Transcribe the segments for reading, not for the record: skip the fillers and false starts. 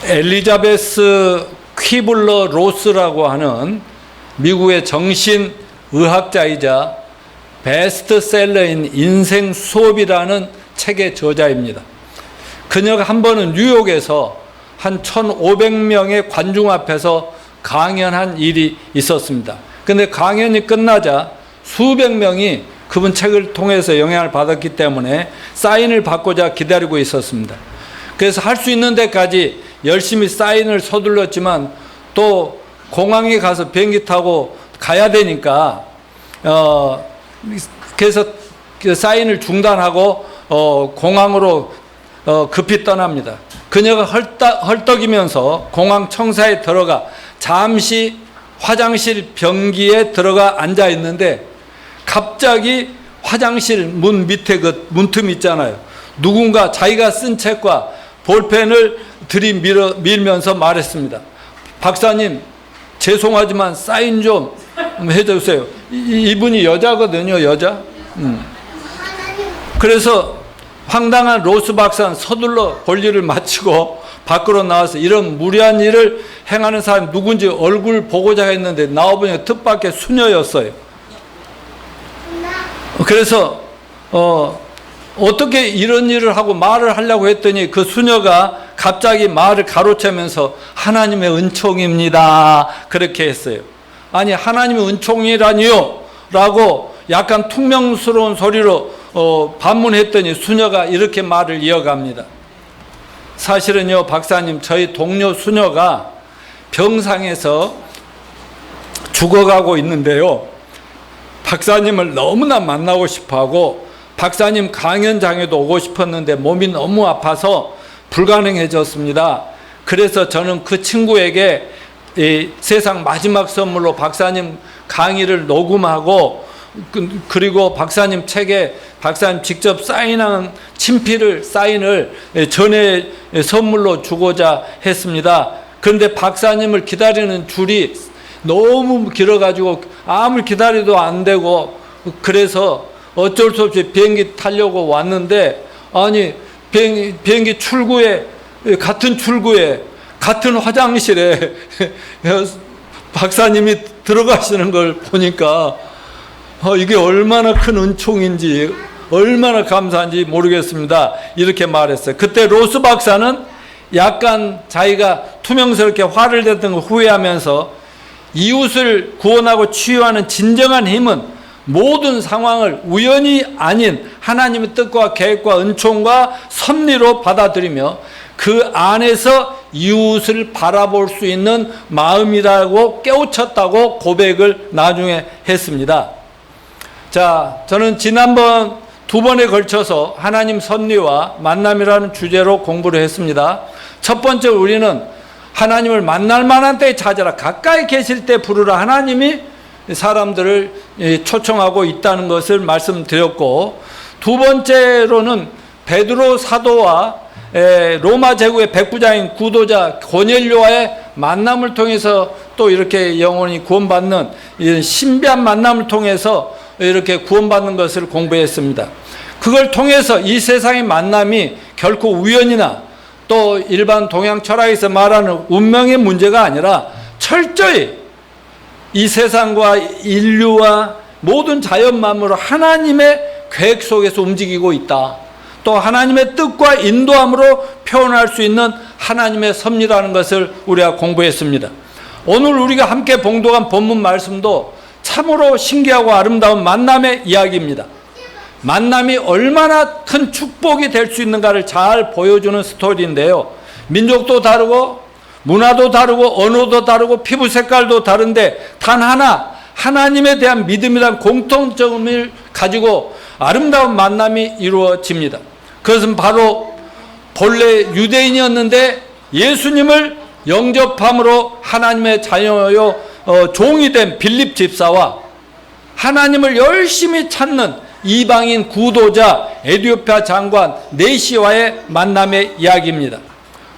엘리자베스 퀴블러 로스라고 하는 미국의 정신의학자이자 베스트셀러인 인생 수업이라는 책의 저자입니다. 그녀가 한 번은 뉴욕에서 한 1,500명의 관중 앞에서 강연한 일이 있었습니다. 근데 강연이 끝나자 수백 명이 그분 책을 통해서 영향을 받았기 때문에 사인을 받고자 기다리고 있었습니다. 그래서 할 수 있는 데까지 열심히 사인을 서둘렀지만 또 공항에 가서 비행기 타고 가야 되니까 그래서 그 사인을 중단하고 공항으로 급히 떠납니다. 그녀가 헐떡이면서 공항 청사에 들어가 잠시 화장실 변기에 들어가 앉아 있는데 갑자기 화장실 문 밑에 그 문틈 있잖아요. 누군가 자기가 쓴 책과 볼펜을 들이밀면서 말했습니다. 박사님, 죄송하지만 사인 좀 해주세요. 이분이 여자거든요, 여자. 그래서 황당한 로스 박사는 서둘러 볼일을 마치고 밖으로 나와서 이런 무리한 일을 행하는 사람이 누군지 얼굴 보고자 했는데 나와보니 뜻밖의 수녀였어요. 그래서 어떻게 이런 일을 하고 말을 하려고 했더니 그 수녀가 갑자기 말을 가로채면서 하나님의 은총입니다. 그렇게 했어요. 아니, 하나님의 은총이라니요? 라고 약간 퉁명스러운 소리로 반문했더니 수녀가 이렇게 말을 이어갑니다. 사실은요, 박사님, 저희 동료 수녀가 병상에서 죽어가고 있는데요. 박사님을 너무나 만나고 싶어하고 박사님 강연장에도 오고 싶었는데 몸이 너무 아파서 불가능해졌습니다. 그래서 저는 그 친구에게 이 세상 마지막 선물로 박사님 강의를 녹음하고 그리고 박사님 책에 박사님 직접 사인한 사인을 전에 선물로 주고자 했습니다. 그런데 박사님을 기다리는 줄이 너무 길어가지고 아무리 기다려도 안 되고 그래서 어쩔 수 없이 비행기 타려고 왔는데 아니 비행기 출구에 같은 화장실에 박사님이 들어가시는 걸 보니까 이게 얼마나 큰 은총인지 얼마나 감사한지 모르겠습니다. 이렇게 말했어요. 그때 로스 박사는 약간 자기가 투명스럽게 화를 냈던 걸 후회하면서 이웃을 구원하고 치유하는 진정한 힘은 모든 상황을 우연이 아닌 하나님의 뜻과 계획과 은총과 섭리로 받아들이며 그 안에서 이웃을 바라볼 수 있는 마음이라고 깨우쳤다고 고백을 나중에 했습니다. 자, 저는 지난번 2번에 걸쳐서 하나님 섭리와 만남이라는 주제로 공부를 했습니다. 첫 번째, 우리는 하나님을 만날 만한 때에 찾아라, 가까이 계실 때 부르라, 하나님이 사람들을 초청하고 있다는 것을 말씀드렸고, 두 번째로는 베드로 사도와 로마 제국의 백부장인 구도자 고넬료와의 만남을 통해서 또 이렇게 영혼이 구원받는 신비한 만남을 통해서 이렇게 구원받는 것을 공부했습니다. 그걸 통해서 이 세상의 만남이 결코 우연이나 또 일반 동양 철학에서 말하는 운명의 문제가 아니라 철저히 이 세상과 인류와 모든 자연 만물을 하나님의 계획 속에서 움직이고 있다. 또 하나님의 뜻과 인도함으로 표현할 수 있는 하나님의 섭리라는 것을 우리가 공부했습니다. 오늘 우리가 함께 봉독한 본문 말씀도 참으로 신기하고 아름다운 만남의 이야기입니다. 만남이 얼마나 큰 축복이 될 수 있는가를 잘 보여주는 스토리인데요. 민족도 다르고 문화도 다르고 언어도 다르고 피부 색깔도 다른데 단 하나, 하나님에 대한 믿음이란 공통점을 가지고 아름다운 만남이 이루어집니다. 그것은 바로 본래 유대인이었는데 예수님을 영접함으로 하나님의 자녀요 종이 된 빌립 집사와 하나님을 열심히 찾는 이방인 구도자 에티오피아 장관 네시와의 만남의 이야기입니다.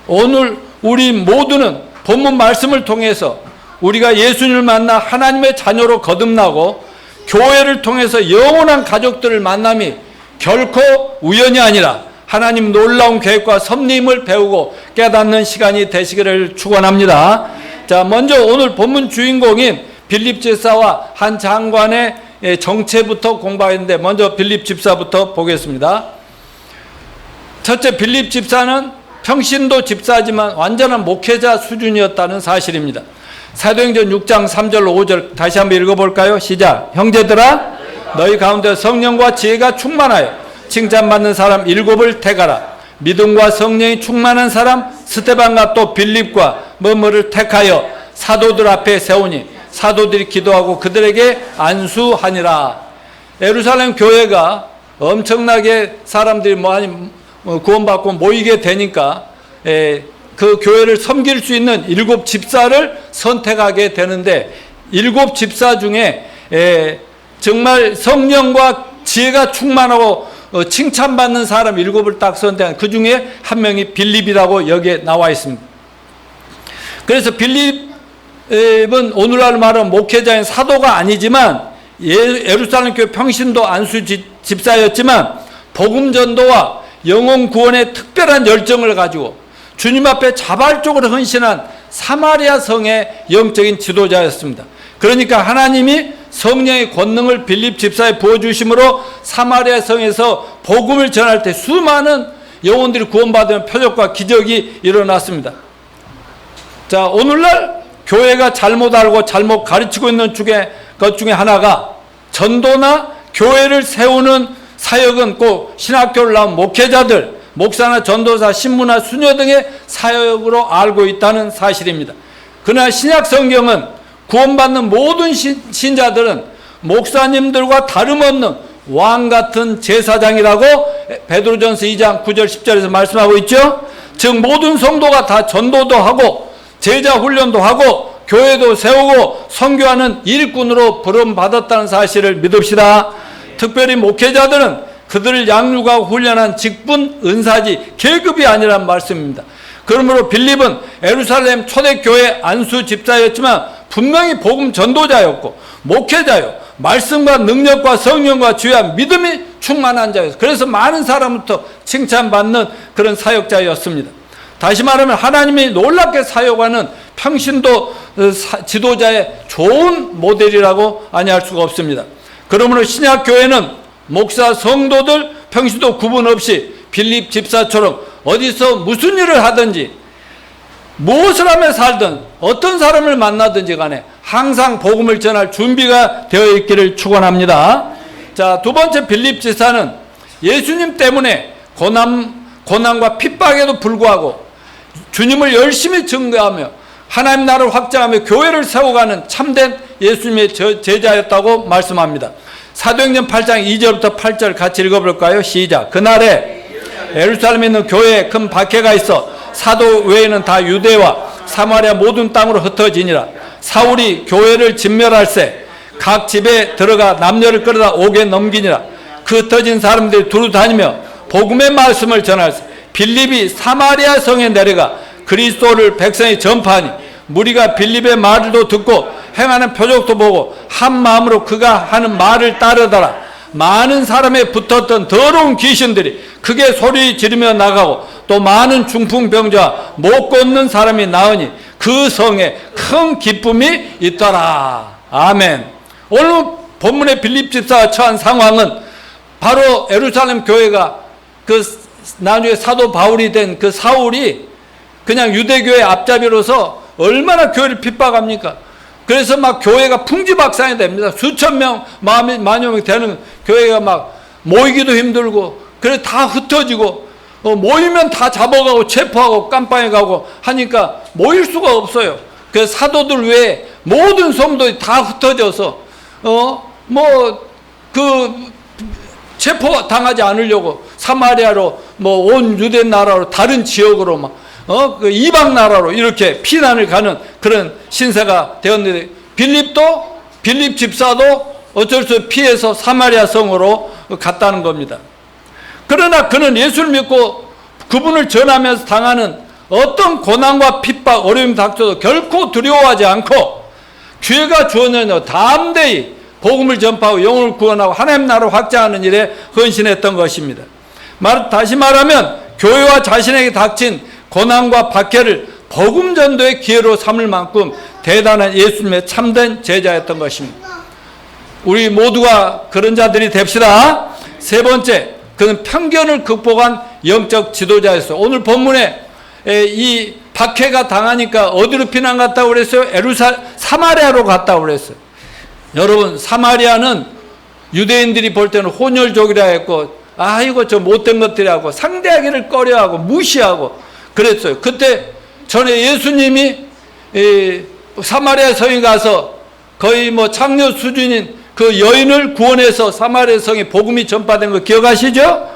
오늘 우리 모두는 본문 말씀을 통해서 우리가 예수님을 만나 하나님의 자녀로 거듭나고 교회를 통해서 영원한 가족들을 만남이 결코 우연이 아니라 하나님 놀라운 계획과 섭리임을 배우고 깨닫는 시간이 되시기를 축원합니다. 자, 먼저 오늘 본문 주인공인 빌립 집사와 한 장관의 정체부터 공부하는데 먼저 빌립 집사부터 보겠습니다. 첫째, 빌립 집사는 평신도 집사지만 완전한 목회자 수준이었다는 사실입니다. 사도행전 6장 3절 5절 다시 한번 읽어볼까요? 시작. 형제들아, 너희 가운데 성령과 지혜가 충만하여 칭찬받는 사람 7을 택하라. 믿음과 성령이 충만한 사람 스데반과 또 빌립과 뭐뭐를 택하여 사도들 앞에 세우니 사도들이 기도하고 그들에게 안수하니라. 예루살렘 교회가 엄청나게 사람들이 많이 구원받고 모이게 되니까 그 교회를 섬길 수 있는 7 집사를 선택하게 되는데 7 집사 중에 정말 성령과 지혜가 충만하고 칭찬받는 사람 7을 딱 선택한 그 중에 한 명이 빌립이라고 여기에 나와 있습니다. 그래서 빌립은 오늘날 말하는 목회자인 사도가 아니지만 예루살렘 교회 평신도 안수 집사였지만 복음 전도와 영혼 구원의 특별한 열정을 가지고 주님 앞에 자발적으로 헌신한 사마리아 성의 영적인 지도자였습니다. 그러니까 하나님이 성령의 권능을 빌립 집사에 부어주심으로 사마리아 성에서 복음을 전할 때 수많은 영혼들이 구원받은 표적과 기적이 일어났습니다. 자, 오늘날 교회가 잘못 알고 잘못 가르치고 있는 것 중에 하나가 전도나 교회를 세우는 사역은 꼭 신학교를 나온 목회자들, 목사나 전도사, 신부나 수녀 등의 사역으로 알고 있다는 사실입니다. 그러나 신약 성경은 구원받는 모든 신자들은 목사님들과 다름없는 왕같은 제사장이라고 베드로전서 2장 9절 10절에서 말씀하고 있죠. 즉 모든 성도가 다 전도도 하고 제자 훈련도 하고 교회도 세우고 선교하는 일꾼으로 부름받았다는 사실을 믿읍시다. 특별히 목회자들은 그들을 양육하고 훈련한 직분, 은사지, 계급이 아니란 말씀입니다. 그러므로 빌립은 예루살렘 초대교회 안수 집사였지만 분명히 복음 전도자였고 목회자요, 말씀과 능력과 성령과 지혜와 믿음이 충만한 자였어요. 그래서 많은 사람부터 칭찬받는 그런 사역자였습니다. 다시 말하면 하나님이 놀랍게 사역하는 평신도 지도자의 좋은 모델이라고 아니할 수가 없습니다. 그러므로 신약교회는 목사, 성도들, 평신도 구분 없이 빌립 집사처럼 어디서 무슨 일을 하든지 무엇을 하며 살든 어떤 사람을 만나든지 간에 항상 복음을 전할 준비가 되어 있기를 축원합니다. 자, 두 번째 빌립 집사는 예수님 때문에 고난과 핍박에도 불구하고 주님을 열심히 증거하며 하나님 나라를 확장하며 교회를 세워가는 참된 예수님의 제자였다고 말씀합니다. 사도행전 8장 2절부터 8절 같이 읽어볼까요? 시작. 그날에 예루살렘에 있는 교회에 큰 박해가 있어 사도 외에는 다 유대와 사마리아 모든 땅으로 흩어지니라. 사울이 교회를 진멸할세 각 집에 들어가 남녀를 끌어다 옥에 넘기니라. 그 흩어진 사람들이 두루 다니며 복음의 말씀을 전할세 빌립이 사마리아 성에 내려가 그리스도를 백성에 전파하니 무리가 빌립의 말도 듣고 행하는 표적도 보고 한 마음으로 그가 하는 말을 따르더라. 많은 사람에 붙었던 더러운 귀신들이 크게 소리 지르며 나가고 또 많은 중풍병자와 못 걷는 사람이 나으니 그 성에 큰 기쁨이 있더라. 아멘. 오늘 본문의 빌립 집사가 처한 상황은 바로 예루살렘 교회가 그 나중에 사도 바울이 된 그 사울이 그냥 유대교의 앞잡이로서 얼마나 교회를 핍박합니까? 그래서 막 교회가 풍지박산이 됩니다. 수천 명, 만여 명 되는 교회가 막 모이기도 힘들고, 그래 다 흩어지고, 모이면 다 잡아가고 체포하고 깜빵에 가고 하니까 모일 수가 없어요. 그래서 사도들 외에 모든 성도들이 다 흩어져서, 체포 당하지 않으려고 사마리아로 온 유대 나라로 다른 지역으로 그 이방 나라로 이렇게 피난을 가는 그런 신세가 되었는데 빌립 집사도 어쩔 수 없이 피해서 사마리아 성으로 갔다는 겁니다. 그러나 그는 예수를 믿고 그분을 전하면서 당하는 어떤 고난과 핍박, 어려움이 닥쳐도 결코 두려워하지 않고 기회가 주어졌냐 담대히 복음을 전파하고 영혼을 구원하고 하나님 나라를 확장하는 일에 헌신했던 것입니다. 다시 말하면 교회와 자신에게 닥친 고난과 박해를 복음 전도의 기회로 삼을 만큼 대단한 예수님의 참된 제자였던 것입니다. 우리 모두가 그런 자들이 됩시다. 세 번째, 그는 편견을 극복한 영적 지도자였어요. 오늘 본문에 이 박해가 당하니까 어디로 피난 갔다고 그랬어요? 사마리아로 갔다고 그랬어요. 여러분, 사마리아는 유대인들이 볼 때는 혼혈족이라 했고, 이거 저 못된 것들이라고 상대하기를 꺼려하고 무시하고 그랬어요. 그때 전에 예수님이 사마리아 성에 가서 거의 뭐 창녀 수준인 그 여인을 구원해서 사마리아 성에 복음이 전파된 거 기억하시죠?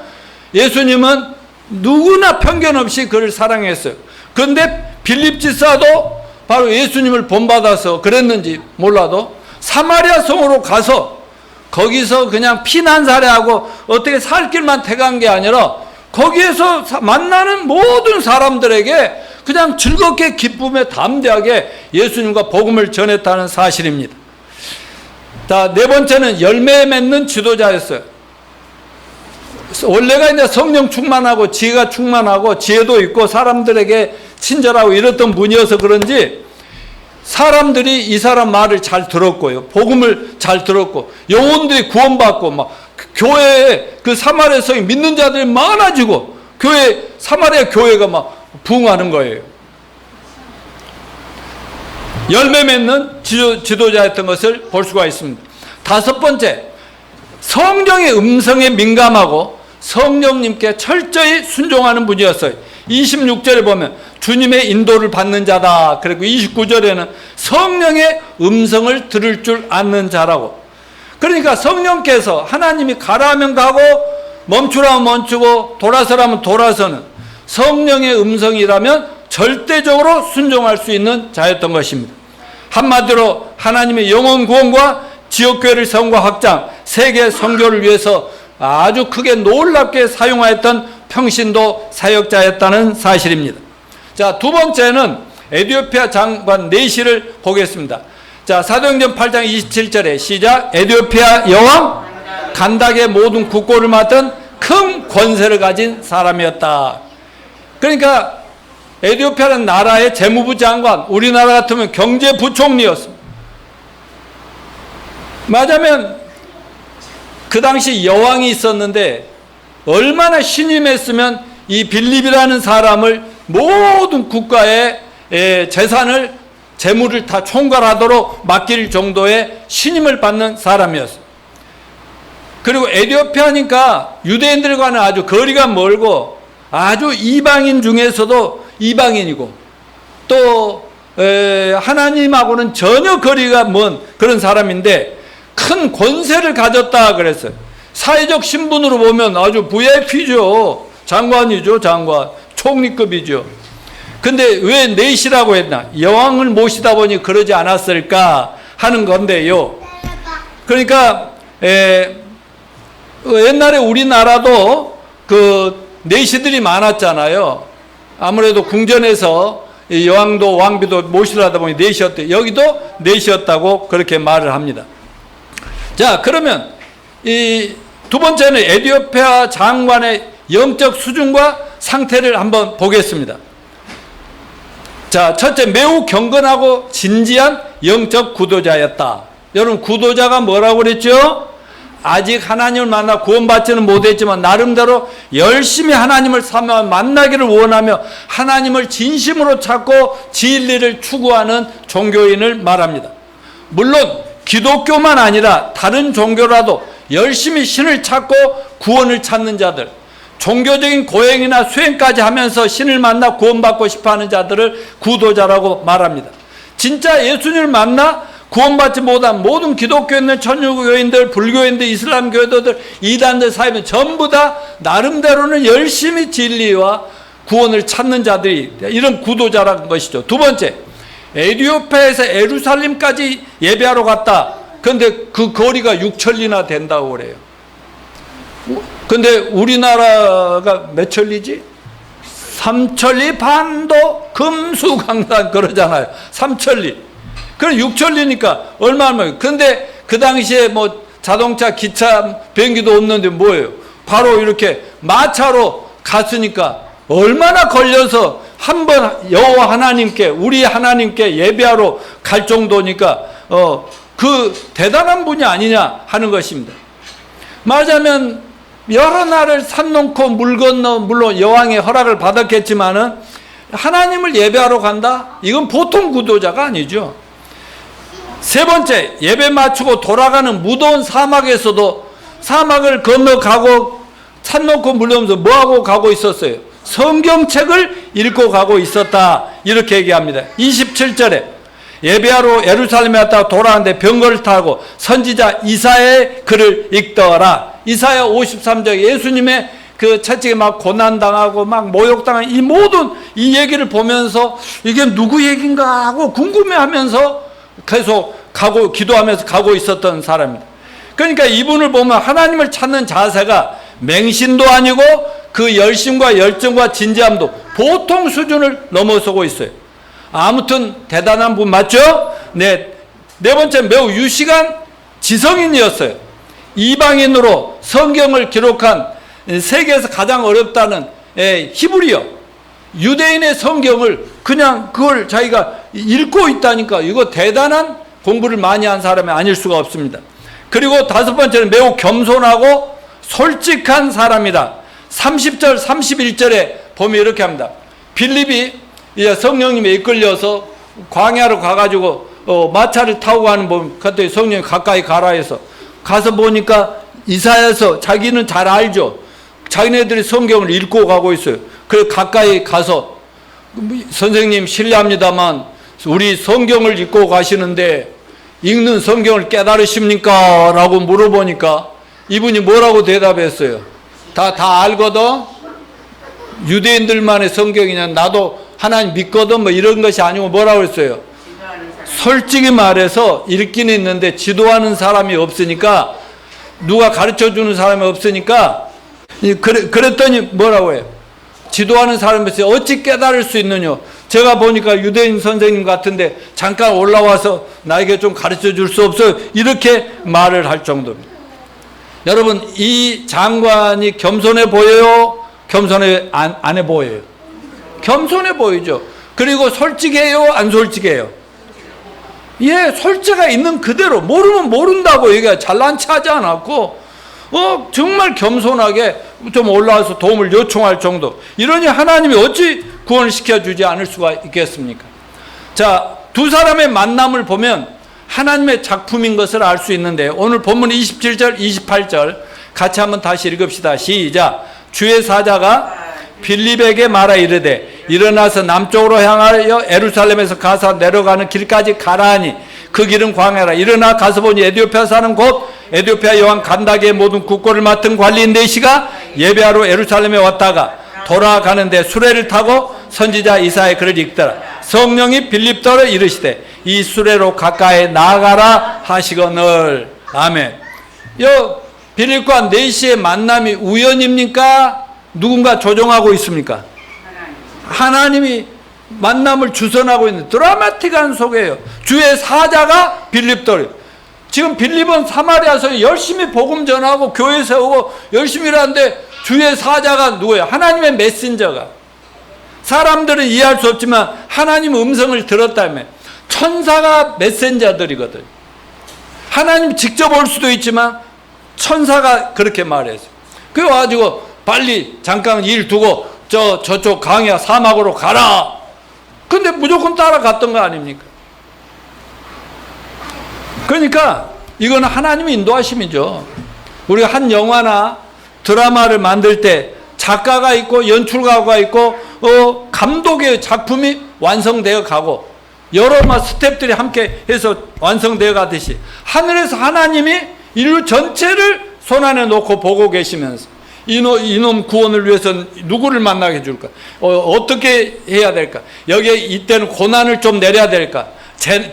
예수님은 누구나 편견 없이 그를 사랑했어요. 그런데 빌립 지사도 바로 예수님을 본받아서 그랬는지 몰라도 사마리아 성으로 가서 거기서 그냥 피난사례하고 어떻게 살 길만 택한 게 아니라 거기에서 만나는 모든 사람들에게 그냥 즐겁게 기쁨에 담대하게 예수님과 복음을 전했다는 사실입니다. 자, 네 번째는 열매 맺는 지도자였어요. 원래가 이제 성령 충만하고 지혜가 충만하고 지혜도 있고 사람들에게 친절하고 이랬던 분이어서 그런지 사람들이 이 사람 말을 잘 들었고요. 복음을 잘 들었고 영혼들이 구원받고 막 교회에 그 사마리아 성에 믿는 자들이 많아지고 사마리아 교회가 막 부흥하는 거예요. 열매 맺는 지도자였던 것을 볼 수가 있습니다. 다섯 번째, 성령의 음성에 민감하고 성령님께 철저히 순종하는 분이었어요. 26절에 보면 주님의 인도를 받는 자다. 그리고 29절에는 성령의 음성을 들을 줄 아는 자라고. 그러니까 성령께서 하나님이 가라 하면 가고 멈추라면 멈추고 돌아서라면 돌아서는 성령의 음성이라면 절대적으로 순종할 수 있는 자였던 것입니다. 한마디로 하나님의 영혼 구원과 지역교회를 성과 확장, 세계 선교를 위해서 아주 크게 놀랍게 사용하였던 평신도 사역자였다는 사실입니다. 자, 두 번째는 에티오피아 장관 네시를 보겠습니다. 자, 사도행전 8장 27절에 시작. 에티오피아 여왕 간닥의 모든 국고를 맡은 큰 권세를 가진 사람이었다. 그러니까 에티오피아는 나라의 재무부 장관, 우리나라 같으면 경제부총리였습니다. 맞으면 그 당시 여왕이 있었는데 얼마나 신임했으면 이 빌립이라는 사람을 모든 국가의 재산을 재물을 다 총괄하도록 맡길 정도의 신임을 받는 사람이었어요. 그리고 에티오피아니까 유대인들과는 아주 거리가 멀고 아주 이방인 중에서도 이방인이고 또 하나님하고는 전혀 거리가 먼 그런 사람인데 큰 권세를 가졌다 그랬어요. 사회적 신분으로 보면 아주 VIP죠. 장관이죠. 장관. 총리급이죠. 근데 왜 네시라고 했나? 여왕을 모시다 보니 그러지 않았을까 하는 건데요. 그러니까 옛날에 우리나라도 그 네시들이 많았잖아요. 아무래도 궁전에서 여왕도 왕비도 모시려다 보니 네시였대. 여기도 네시였다고 그렇게 말을 합니다. 자, 그러면 이 두 번째는 에티오피아 장관의 영적 수준과 상태를 한번 보겠습니다. 자, 첫째, 매우 경건하고 진지한 영적 구도자였다. 여러분, 구도자가 뭐라고 그랬죠? 아직 하나님을 만나 구원받지는 못했지만 나름대로 열심히 하나님을 만나기를 원하며 하나님을 진심으로 찾고 진리를 추구하는 종교인을 말합니다. 물론 기독교만 아니라 다른 종교라도 열심히 신을 찾고 구원을 찾는 자들, 종교적인 고행이나 수행까지 하면서 신을 만나 구원받고 싶어하는 자들을 구도자라고 말합니다. 진짜 예수님을 만나 구원받지 못한 모든 기독교인들, 천주교인들, 불교인들, 이슬람교인들, 이단들 사이면 전부 다 나름대로는 열심히 진리와 구원을 찾는 자들이 이런 구도자라는 것이죠. 두 번째, 에티오피아에서 예루살렘까지 예배하러 갔다. 그런데 그 거리가 6천리나 된다고 그래요. 근데 우리나라가 몇 천리지? 3천리 반도 금수강산 그러잖아요. 3천리. 그럼 6천리니까 얼마나. 근데 그 당시에 뭐 자동차, 기차, 비행기도 없는데 뭐예요? 바로 이렇게 마차로 갔으니까 얼마나 걸려서 한번 여호와 하나님께, 우리 하나님께 예배하러 갈 정도니까 그 대단한 분이 아니냐 하는 것입니다. 말하자면 여러 날을 산 넘고 물 건너, 물론 여왕의 허락을 받았겠지만은 하나님을 예배하러 간다? 이건 보통 구도자가 아니죠. 세 번째, 예배 마치고 돌아가는 무더운 사막에서도 사막을 건너가고 산 넘고 물 넘어서 뭐하고 가고 있었어요? 성경책을 읽고 가고 있었다. 이렇게 얘기합니다. 27절에 예배하러 예루살렘에 왔다가 돌아왔는데 병거를 타고 선지자 이사야의 글을 읽더라. 이사야 53장 예수님의 그 채찍에 막 고난당하고 막 모욕당한 이 모든 이 얘기를 보면서 이게 누구 얘기인가 하고 궁금해하면서 계속 가고 기도하면서 가고 있었던 사람입니다. 그러니까 이분을 보면 하나님을 찾는 자세가 맹신도 아니고 그 열심과 열정과 진지함도 보통 수준을 넘어서고 있어요. 아무튼 대단한 분 맞죠? 네 번째, 매우 유식한 지성인이었어요. 이방인으로 성경을 기록한 세계에서 가장 어렵다는 히브리어, 유대인의 성경을 그냥 그걸 자기가 읽고 있다니까 이거 대단한 공부를 많이 한 사람이 아닐 수가 없습니다. 그리고 다섯 번째는 매우 겸손하고 솔직한 사람이다. 30절 31절에 보면 이렇게 합니다. 빌립이 성령님에 이끌려서 광야로 가가지고 마차를 타고 가는 보면 그때 성령이 가까이 가라 해서 가서 보니까 이사야서 자기는 잘 알죠. 자기네들이 성경을 읽고 가고 있어요. 그래서 가까이 가서 선생님 실례합니다만 우리 성경을 읽고 가시는데 읽는 성경을 깨달으십니까? 라고 물어보니까 이분이 뭐라고 대답했어요? 다 알거든? 유대인들만의 성경이냐? 나도 하나님 믿거든? 뭐 이런 것이 아니고 뭐라고 했어요? 솔직히 말해서 읽기는 있는데 지도하는 사람이 없으니까, 누가 가르쳐주는 사람이 없으니까, 그랬더니 뭐라고 해요? 지도하는 사람이 있어요. 어찌 깨달을 수 있느냐? 제가 보니까 유대인 선생님 같은데 잠깐 올라와서 나에게 좀 가르쳐 줄 수 없어요? 이렇게 말을 할 정도입니다. 여러분, 이 장관이 겸손해 보여요? 겸손해 안 해 보여요? 겸손해 보이죠. 그리고 솔직해요? 안 솔직해요? 예, 솔직가 있는 그대로, 모르면 모른다고 얘기해. 잘난 체하지 않았고 정말 겸손하게 좀 올라와서 도움을 요청할 정도. 이러니 하나님이 어찌 구원을 시켜주지 않을 수가 있겠습니까? 자, 두 사람의 만남을 보면 하나님의 작품인 것을 알 수 있는데, 오늘 본문 27절 28절 같이 한번 다시 읽읍시다. 시작. 주의 사자가 빌립에게 말하 이르되 일어나서 남쪽으로 향하여 에루살렘에서 가서 내려가는 길까지 가라 하니 그 길은 광야라. 일어나 가서 보니 에티오피아 사는 곧 에티오피아 여왕 간다게의 모든 국고를 맡은 관리인 네시가 예배하러 에루살렘에 왔다가 돌아가는데 수레를 타고 선지자 이사야의 글을 읽더라. 성령이 빌립더러 이르시되 이 수레로 가까이 나아가라 하시거늘. 아멘. 요 빌립과 네시의 만남이 우연입니까? 누군가 조종하고 있습니까? 하나님이 만남을 주선하고 있는 드라마틱한 속에요. 주의 사자가 빌립더러. 지금 빌립은 사마리아서 열심히 복음 전하고 교회 세우고 열심히 일하는데 주의 사자가 누구예요? 하나님의 메신저가. 사람들은 이해할 수 없지만 하나님 음성을 들었다며. 천사가 메신저들이거든. 하나님 직접 올 수도 있지만 천사가 그렇게 말했어요. 그래가지고 빨리 잠깐 일 두고 저쪽 광야 사막으로 가라. 근데 무조건 따라갔던 거 아닙니까? 그러니까 이거는 하나님의 인도하심이죠. 우리가 한 영화나 드라마를 만들 때 작가가 있고 연출가가 있고 감독의 작품이 완성되어 가고 여러 스태프들이 함께 해서 완성되어 가듯이 하늘에서 하나님이 인류 전체를 손안에 놓고 보고 계시면서 이놈 구원을 위해서 누구를 만나게 해줄까? 어떻게 해야 될까? 여기에 이때는 고난을 좀 내려야 될까?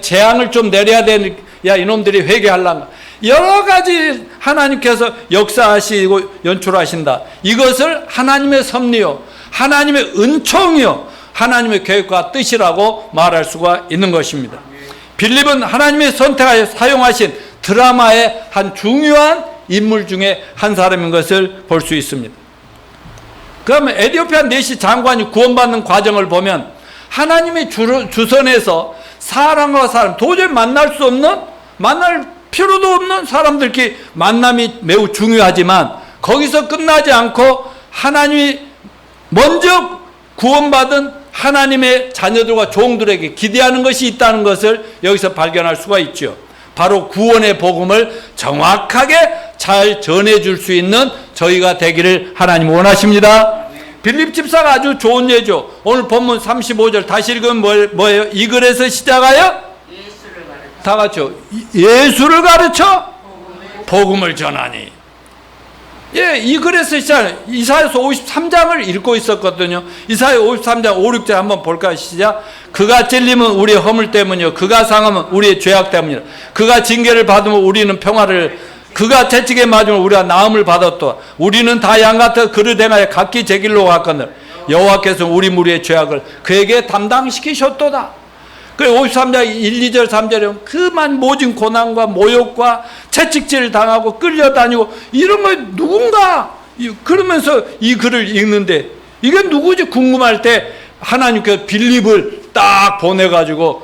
재앙을 좀 내려야 되는, 야, 이놈들이 회개하려면. 여러 가지 하나님께서 역사하시고 연출하신다. 이것을 하나님의 섭리요, 하나님의 은총이요, 하나님의 계획과 뜻이라고 말할 수가 있는 것입니다. 빌립은 하나님의 선택하여 사용하신 드라마의 한 중요한 인물 중에 한 사람인 것을 볼 수 있습니다. 그러면 에티오피아 내시 장관이 구원받는 과정을 보면 하나님의 주선에서 사람과 사람, 도저히 만날 수 없는, 만날 필요도 없는 사람들끼리 만남이 매우 중요하지만 거기서 끝나지 않고 하나님이 먼저 구원받은 하나님의 자녀들과 종들에게 기대하는 것이 있다는 것을 여기서 발견할 수가 있죠. 바로 구원의 복음을 정확하게 잘 전해줄 수 있는 저희가 되기를 하나님 원하십니다. 빌립 집사가 아주 좋은 예죠. 오늘 본문 35절 다시 읽으면 뭐예요? 이 글에서 시작하여 다 같이요. 예수를 가르쳐 복음을 전하니. 예, 이 글에서 시작. 이사야서 53장을 읽고 있었거든요. 이사야 53장 5, 6절 한번 볼까요? 시작. 그가 찔림은 우리의 허물 때문이요, 그가 상함은 우리의 죄악 때문이라. 그가 징계를 받으면 우리는 평화를, 그가 채찍에 맞으면 우리가 나음을 받았도다. 우리는 다 양같아 그를 행하여 각기 제 길로 갔거늘 여호와께서 우리 무리의 죄악을 그에게 담당시키셨도다. 그리고 53장 1, 2절 3절에 그만 모진 고난과 모욕과 채찍질을 당하고 끌려다니고 이런 거 누군가, 그러면서 이 글을 읽는데 이게 누구지 궁금할 때 하나님께서 빌립을 딱 보내가지고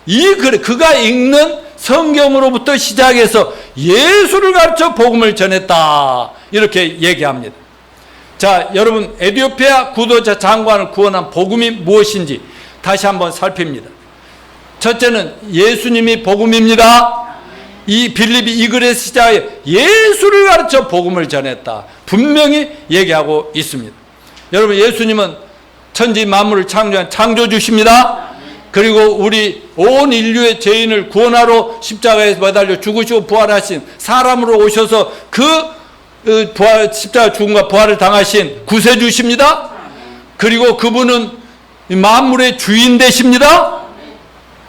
이 글, 그가 읽는 성경으로부터 시작해서 예수를 가르쳐 복음을 전했다, 이렇게 얘기합니다. 자, 여러분, 에티오피아 구도자 장관을 구원한 복음이 무엇인지 다시 한번 살핍니다. 첫째는 예수님이 복음입니다. 이 빌립이 이 글에서 시작해 예수를 가르쳐 복음을 전했다, 분명히 얘기하고 있습니다. 여러분, 예수님은 천지 만물을 창조한 창조주십니다. 그리고 우리 온 인류의 죄인을 구원하러 십자가에 매달려 죽으시고 부활하신, 사람으로 오셔서 그 십자가 죽음과 부활을 당하신 구세주십니다. 그리고 그분은 만물의 주인 되십니다.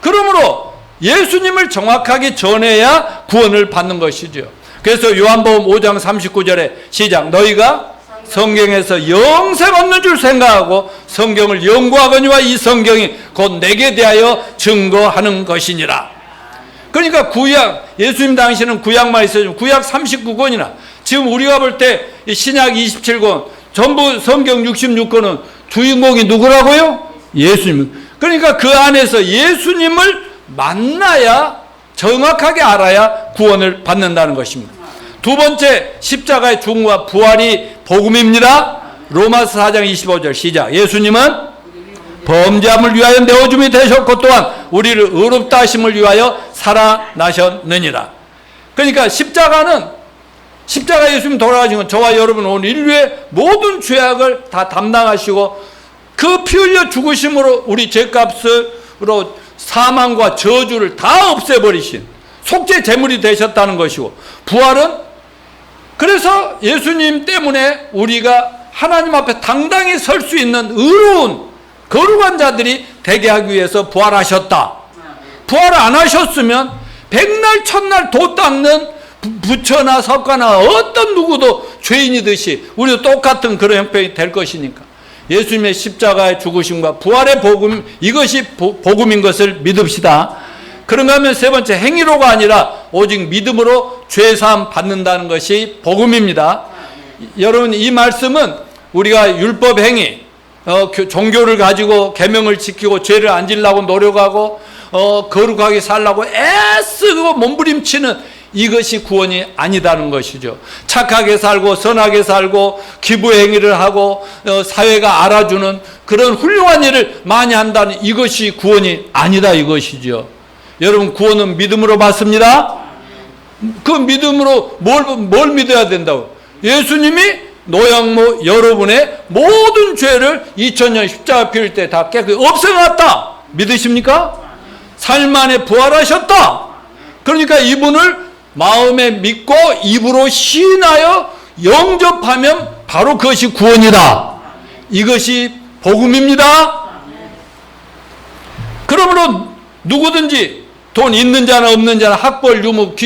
그러므로 예수님을 정확하게 전해야 구원을 받는 것이죠. 그래서 요한복음 5장 39절에 시작. 너희가 성경에서 영생 얻는 줄 생각하고 성경을 연구하거니와 이 성경이 곧 내게 대하여 증거하는 것이니라. 그러니까 구약, 예수님 당시는 구약만 있어요. 구약 39권이나 지금 우리가 볼 때 신약 27권, 전부 성경 66권은 주인공이 누구라고요? 예수님. 그러니까 그 안에서 예수님을 만나야, 정확하게 알아야 구원을 받는다는 것입니다. 두 번째, 십자가의 죽음과 부활이 복음입니다. 로마서 4장 25절 시작. 예수님은 범죄함을 위하여 내어줌이 되셨고 또한 우리를 의롭다 하심을 위하여 살아나셨느니라. 그러니까 십자가 예수님 돌아가신 건 저와 여러분 온 인류의 모든 죄악을 다 담당하시고 그 피 흘려 죽으심으로 우리 죄값으로 사망과 저주를 다 없애버리신 속죄 제물이 되셨다는 것이고, 부활은 그래서 예수님 때문에 우리가 하나님 앞에 당당히 설 수 있는 의로운 거룩한 자들이 되게 하기 위해서 부활하셨다. 부활을 안 하셨으면 백날 첫날 도 닦는 부처나 석가나 어떤 누구도 죄인이듯이 우리도 똑같은 그런 형편이 될 것이니까 예수님의 십자가의 죽으심과 부활의 복음, 이것이 복음인 것을 믿읍시다. 그런가 하면 세 번째, 행위로가 아니라 오직 믿음으로 죄사함 받는다는 것이 복음입니다. 여러분, 이 말씀은 우리가 율법 행위, 종교를 가지고 계명을 지키고 죄를 안 지려고 노력하고 거룩하게 살라고 애쓰고 몸부림치는 이것이 구원이 아니다는 것이죠. 착하게 살고 선하게 살고 기부 행위를 하고 사회가 알아주는 그런 훌륭한 일을 많이 한다는 이것이 구원이 아니다, 이것이죠. 여러분, 구원은 믿음으로 받습니다. 그 믿음으로 뭘 믿어야 된다고? 예수님이 노양모 여러분의 모든 죄를 2000년 십자가 피울 때 다 깨끗이 없애놨다. 믿으십니까? 삶 안에 부활하셨다. 그러니까 이분을 마음에 믿고 입으로 시인하여 영접하면 바로 그것이 구원이다. 이것이 복음입니다. 그러므로 누구든지 돈 있는 자나 없는 자나 학벌, 유무,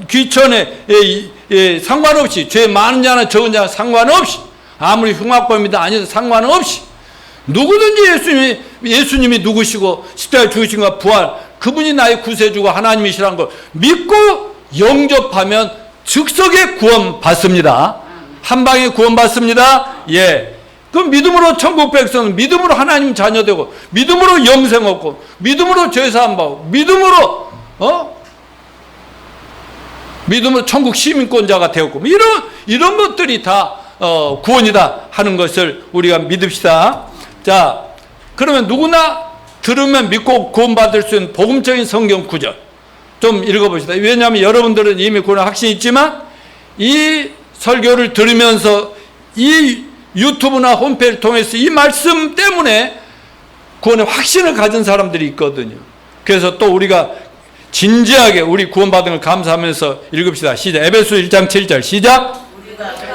귀천에 상관없이, 죄 많은 자나 적은 자나 상관없이, 아무리 흉악범이다 아니든 상관없이 누구든지 예수님이 누구시고 십자가에 죽으신 것 부활, 그분이 나의 구세주가 하나님이시라는 걸 믿고 영접하면 즉석에 구원 받습니다. 한 방에 구원받습니다. 예. 그 믿음으로 천국 백성, 믿음으로 하나님 자녀 되고, 믿음으로 영생 얻고, 믿음으로 죄사함 받고, 믿음으로 믿음으로 천국 시민권자가 되었고, 이런 것들이 다 구원이다 하는 것을 우리가 믿읍시다. 자, 그러면 누구나 들으면 믿고 구원받을 수 있는 복음적인 성경 구절 좀 읽어봅시다. 왜냐하면 여러분들은 이미 구원 확신이 있지만 이 설교를 들으면서 이 유튜브나 홈페이지를 통해서 이 말씀 때문에 구원의 확신을 가진 사람들이 있거든요. 그래서 또 우리가 진지하게 우리 구원받은 걸 감사하면서 읽읍시다. 시작. 에베소 1장 7절 시작.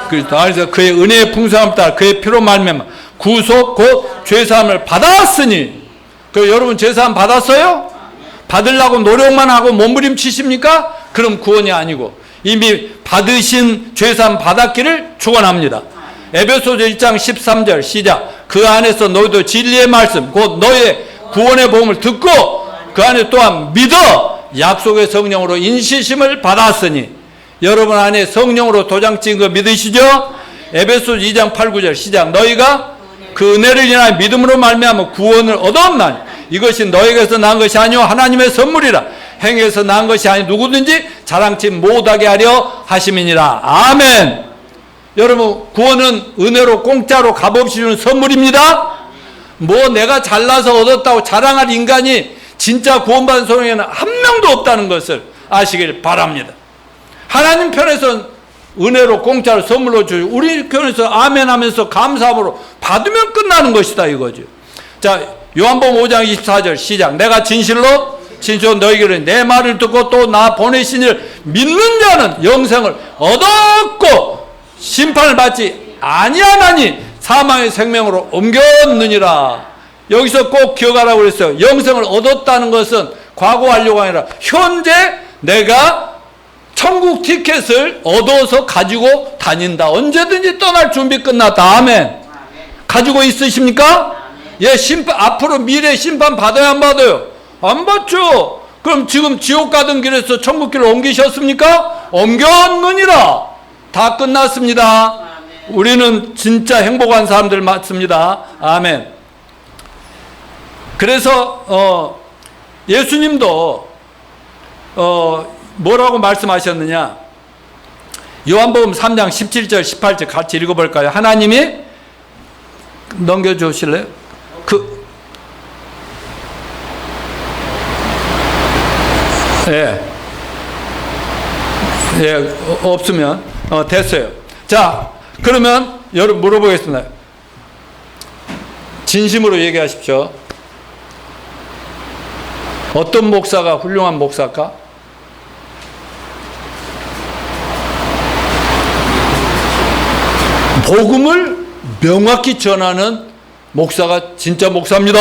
그래서 그의 은혜의 풍성함 따라 그의 피로 말미암아 구속 곧 죄사함을 받았으니. 그 여러분 죄사함 받았어요? 받으려고 노력만 하고 몸부림치십니까? 그럼 구원이 아니고 이미 받으신 죄사함 받았기를 축원합니다. 에베소서 1장 13절 시작. 그 안에서 너희도 진리의 말씀 곧 너희의 구원의 복음을 듣고 그 안에 또한 믿어 약속의 성령으로 인시심을 받았으니. 여러분 안에 성령으로 도장 찍은 거 믿으시죠? 에베소서 2장 8, 9절 시작. 너희가 그 은혜를 인하여 믿음으로 말미암아 구원을 얻었나니 이것이 너희에게서 난 것이 아니요 하나님의 선물이라. 행해서 난 것이 아니 누구든지 자랑치 못하게 하려 하심이니라. 아멘. 여러분 구원은 은혜로 공짜로 값없이 주는 선물입니다. 뭐 내가 잘나서 얻었다고 자랑할 인간이 진짜 구원받은 소용에는 한 명도 없다는 것을 아시길 바랍니다. 하나님 편에서는 은혜로 공짜로 선물로 주고 우리 편에서 아멘 하면서 감사함으로 받으면 끝나는 것이다 이거죠. 자, 요한복음 5장 24절 시작. 내가 진실로 너희에게는 내 말을 듣고 또 나 보내신 이를 믿는 자는 영생을 얻었고 심판을 받지 아니하나니 사망의 생명으로 옮겼느니라. 여기서 꼭 기억하라고 그랬어요. 영생을 얻었다는 것은 과거 완료가 아니라 현재 내가 천국 티켓을 얻어서 가지고 다닌다. 언제든지 떠날 준비 끝났다. 아멘. 가지고 있으십니까? 예, 앞으로 미래 심판 받아야 안 받아요? 안 받죠. 그럼 지금 지옥 가던 길에서 천국 길로 옮기셨습니까? 옮겼느니라. 다 끝났습니다. 우리는 진짜 행복한 사람들 맞습니다. 아멘. 그래서 예수님도 뭐라고 말씀하셨느냐? 요한복음 3장 17절 18절 같이 읽어볼까요? 하나님이 넘겨주실래요? 없으면 됐어요. 자, 그러면 여러분 물어보겠습니다. 진심으로 얘기하십시오. 어떤 목사가 훌륭한 목사일까? 복음을 명확히 전하는 목사가 진짜 목사입니다.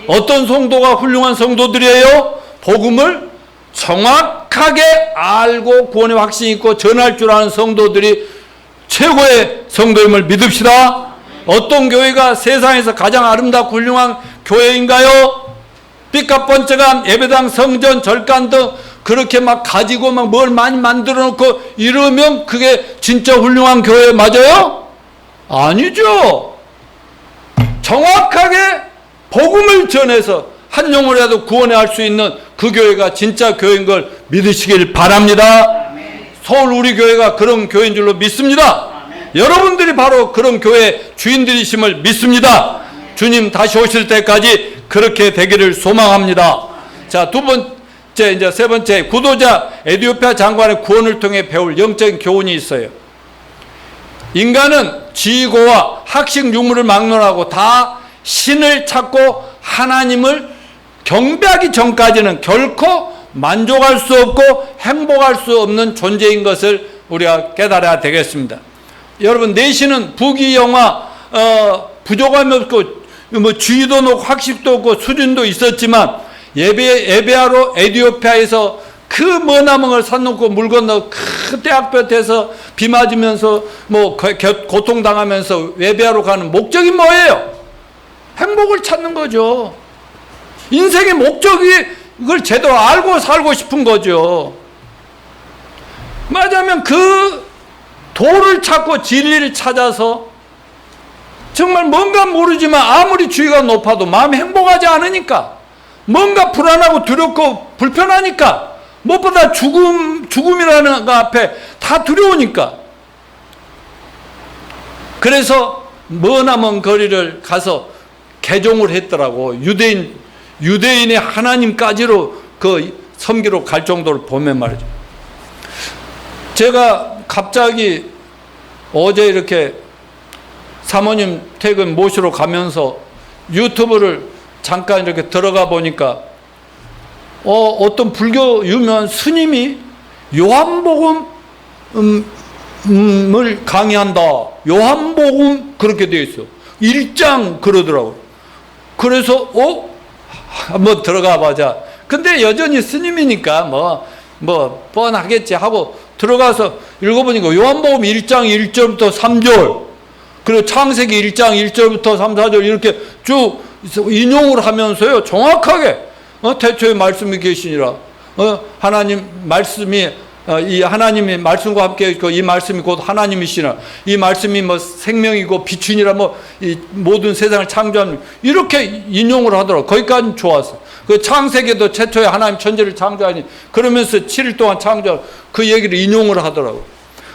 어떤 성도가 훌륭한 성도들이에요? 복음을 정확하게 알고 구원의 확신이 있고 전할 줄 아는 성도들이 최고의 성도임을 믿읍시다. 어떤 교회가 세상에서 가장 아름답고 훌륭한 교회인가요? 삐까뻔쩍한 예배당, 성전, 절간 등 그렇게 막 가지고 막 뭘 많이 만들어 놓고 이러면 그게 진짜 훌륭한 교회 맞아요? 아니죠. 정확하게 복음을 전해서 한 영혼이라도 구원할 수 있는 그 교회가 진짜 교회인 걸 믿으시길 바랍니다. 서울 우리 교회가 그런 교회인 줄로 믿습니다. 여러분들이 바로 그런 교회 주인들이심을 믿습니다. 주님 다시 오실 때까지 그렇게 되기를 소망합니다. 자, 이제 세 번째, 구도자 에디오피아 장관의 구원을 통해 배울 영적인 교훈이 있어요. 인간은 지고와 학식 유무를 막론하고 다 신을 찾고 하나님을 경배하기 전까지는 결코 만족할 수 없고 행복할 수 없는 존재인 것을 우리가 깨달아야 되겠습니다. 여러분, 내신은 부귀영화, 부족함이 없고 뭐 주의도 높고 학식도 없고 수준도 있었지만 예배하러 에디오피아에서 그 머나먼 산 넘고 물 건너 큰 떼약볕에서 비 맞으면서 뭐 고통당하면서 예배하러 가는 목적이 뭐예요? 행복을 찾는 거죠. 인생의 목적이 이걸 제대로 알고 살고 싶은 거죠. 맞으면 그 도를 찾고 진리를 찾아서 정말 뭔가 모르지만 아무리 주의가 높아도 마음이 행복하지 않으니까, 뭔가 불안하고 두렵고 불편하니까, 무엇보다 죽음이라는 거 앞에 다 두려우니까. 그래서 머나먼 거리를 가서 개종을 했더라고. 유대인의 하나님까지로 그 섬기러 갈 정도를 보면 말이죠. 제가 갑자기 어제 이렇게 사모님 퇴근 모시러 가면서 유튜브를 잠깐 이렇게 들어가 보니까 어떤 불교 유명한 스님이 요한복음을 강의한다. 요한복음 그렇게 되어 있어. 1장 그러더라고요. 그래서 한번 들어가 보자. 근데 여전히 스님이니까 뭐 뻔하겠지 하고 들어가서 읽어보니까 요한복음 1장 1절부터 3절, 그리고 창세기 1장 1절부터 3, 4절 이렇게 쭉 인용을 하면서요, 정확하게 태초에 말씀이 계시니라, 하나님 말씀이 이 하나님의 말씀과 함께 있고 이 말씀이 곧 하나님이시나, 이 말씀이 뭐 생명이고 빛이니라, 뭐 이 모든 세상을 창조한, 이렇게 인용을 하더라고. 거기까지는 좋았어. 그 창세기도 최초에 하나님 천지를 창조하니 그러면서 7일 동안 창조, 그 얘기를 인용을 하더라고.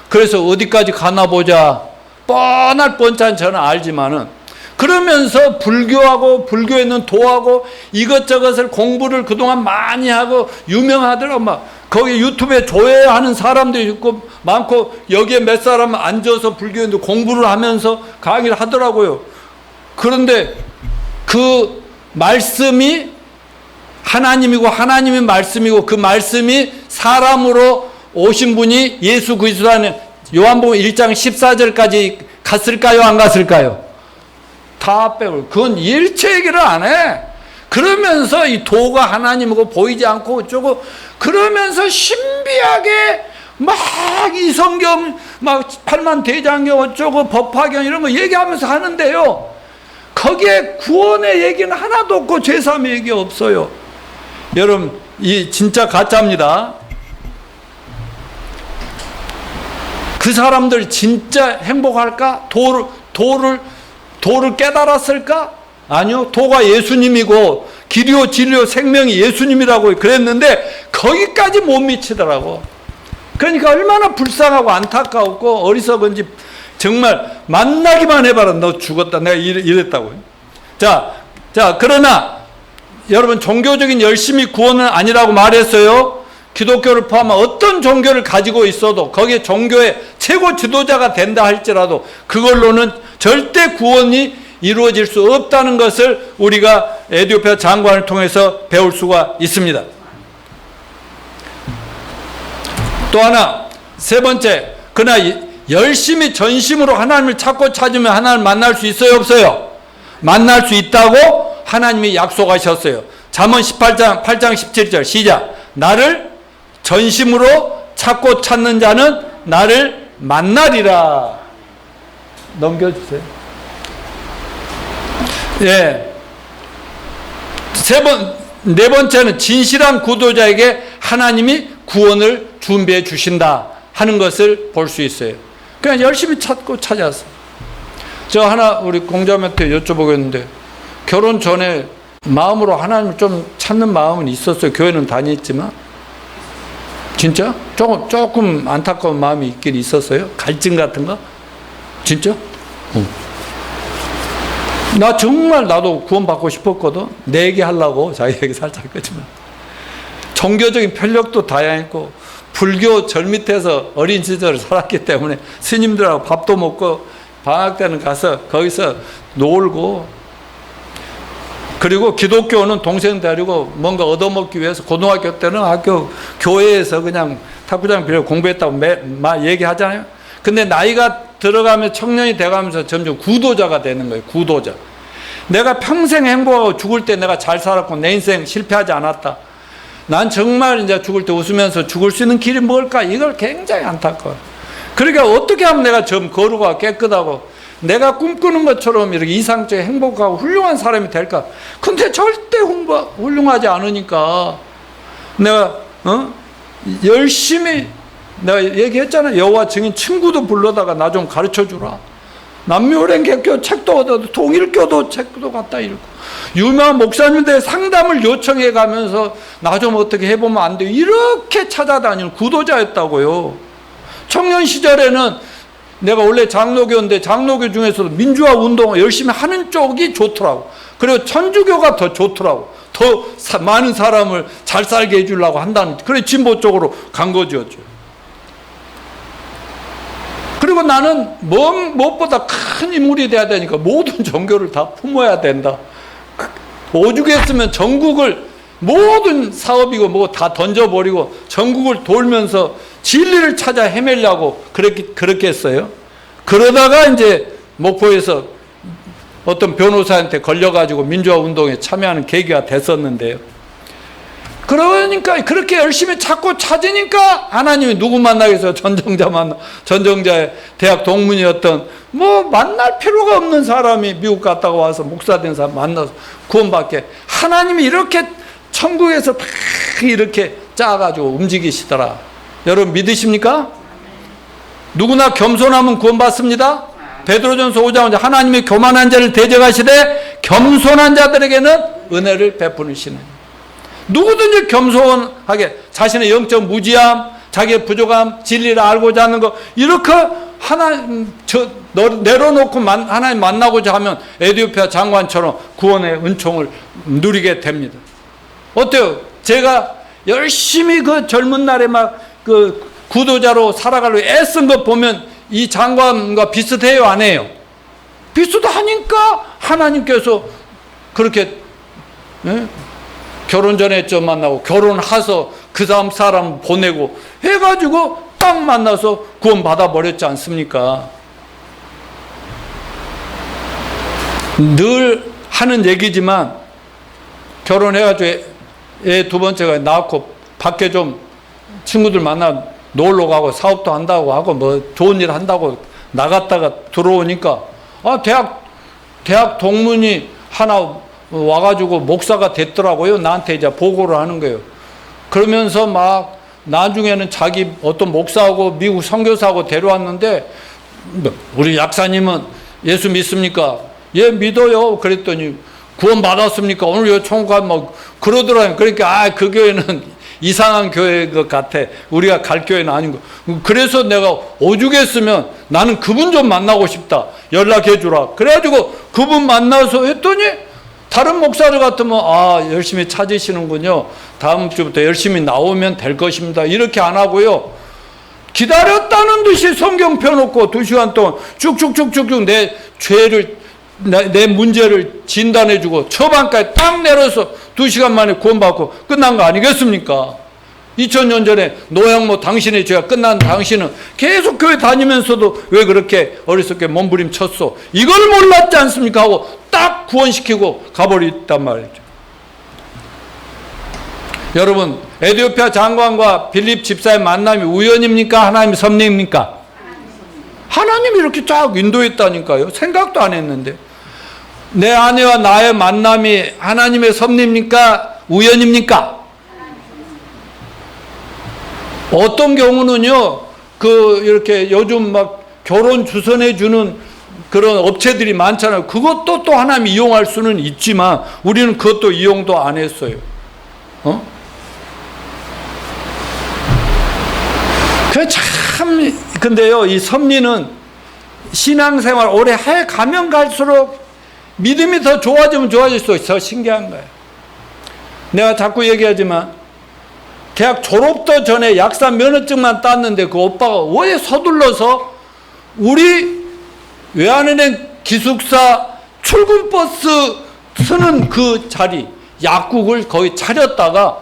그래서 어디까지 가나 보자. 뻔할 뻔짠 저는 알지만은, 그러면서 불교하고 불교에 있는 도하고 이것저것을 공부를 그동안 많이 하고 유명하더라고. 막 거기 유튜브에 조회하는 사람들이 있고 많고, 여기에 몇 사람 앉아서 불교에 공부를 하면서 강의를 하더라고요. 그런데 그 말씀이 하나님이고 하나님의 말씀이고, 그 말씀이 사람으로 오신 분이 예수 그리스도라는 요한복음 1장 14절까지 갔을까요? 안 갔을까요? 다 빼고. 그건 일체 얘기를 안 해. 그러면서 이 도가 하나님이고 보이지 않고 어쩌고, 그러면서 신비하게 막 이 성경 막 8만 대장경 어쩌고 법화경 이런 거 얘기하면서 하는데요, 거기에 구원의 얘기는 하나도 없고 죄사함의 얘기 없어요. 여러분, 이 진짜 가짜입니다. 그 사람들 진짜 행복할까? 도를 깨달았을까? 아니요. 도가 예수님이고 길이요 진리요 생명이 예수님이라고 그랬는데 거기까지 못 미치더라고. 그러니까 얼마나 불쌍하고 안타까웠고 어리석은지, 정말 만나기만 해봐라. 너 죽었다. 내가 이랬다고요. 자, 그러나 여러분, 종교적인 열심이 구원은 아니라고 말했어요. 기독교를 포함한 어떤 종교를 가지고 있어도 거기에 종교의 최고 지도자가 된다 할지라도 그걸로는 절대 구원이 이루어질 수 없다는 것을 우리가 에티오피아 장관을 통해서 배울 수가 있습니다. 또 하나, 세 번째, 그러나 열심히 전심으로 하나님을 찾고 찾으면 하나님을 만날 수 있어요, 없어요? 만날 수 있다고 하나님이 약속하셨어요. 잠언 8장 17절 시작. 나를 전심으로 찾고 찾는 자는 나를 만나리라. 넘겨주세요. 예. 네 번째는 진실한 구도자에게 하나님이 구원을 준비해 주신다 하는 것을 볼 수 있어요. 그냥 열심히 찾고 찾아서. 저 하나 우리 공자한테 여쭤보겠는데, 결혼 전에 마음으로 하나님을 좀 찾는 마음은 있었어요. 교회는 다녔지만. 진짜? 조금 안타까운 마음이 있긴 있었어요? 갈증 같은 거? 진짜? 나 정말 나도 구원받고 싶었거든. 내 얘기 하려고 자기 얘기 살짝 했지만. 종교적인 편력도 다양했고, 불교 절 밑에서 어린 시절을 살았기 때문에 스님들하고 밥도 먹고 방학 때는 가서 거기서 놀고, 그리고 기독교는 동생 데리고 뭔가 얻어먹기 위해서 고등학교 때는 학교 교회에서 그냥 탁구장 빌려 공부했다고 얘기하잖아요. 근데 나이가 들어가면 청년이 돼가면서 점점 구도자가 되는 거예요. 구도자. 내가 평생 행복하고 죽을 때 내가 잘 살았고 내 인생 실패하지 않았다. 난 정말 이제 죽을 때 웃으면서 죽을 수 있는 길이 뭘까? 이걸 굉장히 안타까워요. 그러니까 어떻게 하면 내가 좀 거룩하고 깨끗하고 내가 꿈꾸는 것처럼 이렇게 이상적인 행복하고 훌륭한 사람이 될까? 근데 절대 훌륭하지 않으니까 내가 열심히 내가 얘기했잖아. 여호와 증인 친구도 불러다가 나 좀 가르쳐 주라. 남묘랭개교 책도 얻어도 통일교도 책도 갖다 읽고 유명한 목사님들 상담을 요청해 가면서 나 좀 어떻게 해보면 안 돼요. 이렇게 찾아다니는 구도자였다고요. 청년 시절에는 내가 원래 장로교인데 장로교 중에서도 민주화 운동을 열심히 하는 쪽이 좋더라고. 그리고 천주교가 더 좋더라고. 더 많은 사람을 잘 살게 해주려고 한다는, 그래 진보 쪽으로 간 거죠. 그리고 나는 무엇보다 큰 인물이 돼야 되니까 모든 종교를 다 품어야 된다. 오죽했으면 전국을 모든 사업이고 뭐 다 던져버리고 전국을 돌면서 진리를 찾아 헤매려고 그렇게 했어요. 그러다가 이제 목포에서 어떤 변호사한테 걸려가지고 민주화 운동에 참여하는 계기가 됐었는데요. 그러니까 그렇게 열심히 찾으니까 하나님이 누구 만나겠어요? 전정자의 대학 동문이었던 뭐 만날 필요가 없는 사람이 미국 갔다가 와서 목사 된 사람 만나서 구원받게 하나님이 이렇게 천국에서 다 이렇게 짜가지고 움직이시더라. 여러분 믿으십니까? 누구나 겸손하면 구원받습니다. 베드로전서 5장 하나님이 교만한 자를 대적하시되 겸손한 자들에게는 은혜를 베푸시는. 누구든지 겸손하게 자신의 영적 무지함, 자기의 부족함, 진리를 알고자 하는 거 이렇게 내려놓고 하나님 만나고자 하면 에티오피아 장관처럼 구원의 은총을 누리게 됩니다. 어때요? 제가 열심히 그 젊은 날에 막 그 구도자로 살아가려고 애쓴 거 보면 이 장관과 비슷해요, 안 해요? 비슷하니까 하나님께서 그렇게 결혼 전에 좀 만나고 결혼해서 그 다음 사람 보내고 해가지고 딱 만나서 구원 받아버렸지 않습니까? 늘 하는 얘기지만 결혼해가지고 애 두 번째가 낳고 밖에 좀 친구들 만나 놀러 가고 사업도 한다고 하고 뭐 좋은 일 한다고 나갔다가 들어오니까 대학 동문이 하나 와가지고 목사가 됐더라고요. 나한테 이제 보고를 하는 거예요. 그러면서 막 나중에는 자기 어떤 목사하고 미국 선교사하고 데려왔는데 우리 약사님은 예수 믿습니까? 예, 믿어요. 그랬더니 구원 받았습니까? 오늘 요 천국 가면 막 그러더라고요. 그러니까 그 교회는 이상한 교회인 것 같아. 우리가 갈 교회는 아닌 거. 그래서 내가 오죽했으면 나는 그분 좀 만나고 싶다. 연락해 주라. 그래가지고 그분 만나서 했더니 다른 목사를 같으면 열심히 찾으시는군요. 다음 주부터 열심히 나오면 될 것입니다. 이렇게 안 하고요. 기다렸다는 듯이 성경 펴놓고 2시간 동안 쭉쭉쭉쭉쭉 내 죄를 내 문제를 진단해주고 처방까지 딱 내려서 2시간 만에 구원받고 끝난 거 아니겠습니까? 2000년 전에 노양모 당신의 죄가 끝난 당신은 계속 교회 다니면서도 왜 그렇게 어리석게 몸부림쳤소? 이걸 몰랐지 않습니까? 하고 딱 구원시키고 가버렸단 말이죠. 여러분, 에티오피아 장관과 빌립 집사의 만남이 우연입니까? 하나님의 섭리입니까? 하나님이 이렇게 쫙 인도했다니까요. 생각도 안 했는데. 내 아내와 나의 만남이 하나님의 섭리입니까? 우연입니까? 어떤 경우는요, 이렇게 요즘 막 결혼 주선해 주는 그런 업체들이 많잖아요. 그것도 또 하나님 이용할 수는 있지만 우리는 그것도 이용도 안 했어요. 근데요, 이 섭리는 신앙생활 오래 해 가면 갈수록 믿음이 더 좋아지면 좋아질수록 더 신기한 거예요. 내가 자꾸 얘기하지만 대학 졸업도 전에 약사 면허증만 땄는데 그 오빠가 왜 서둘러서 우리 외환은행 기숙사 출근버스 쓰는 그 자리 약국을 거의 차렸다가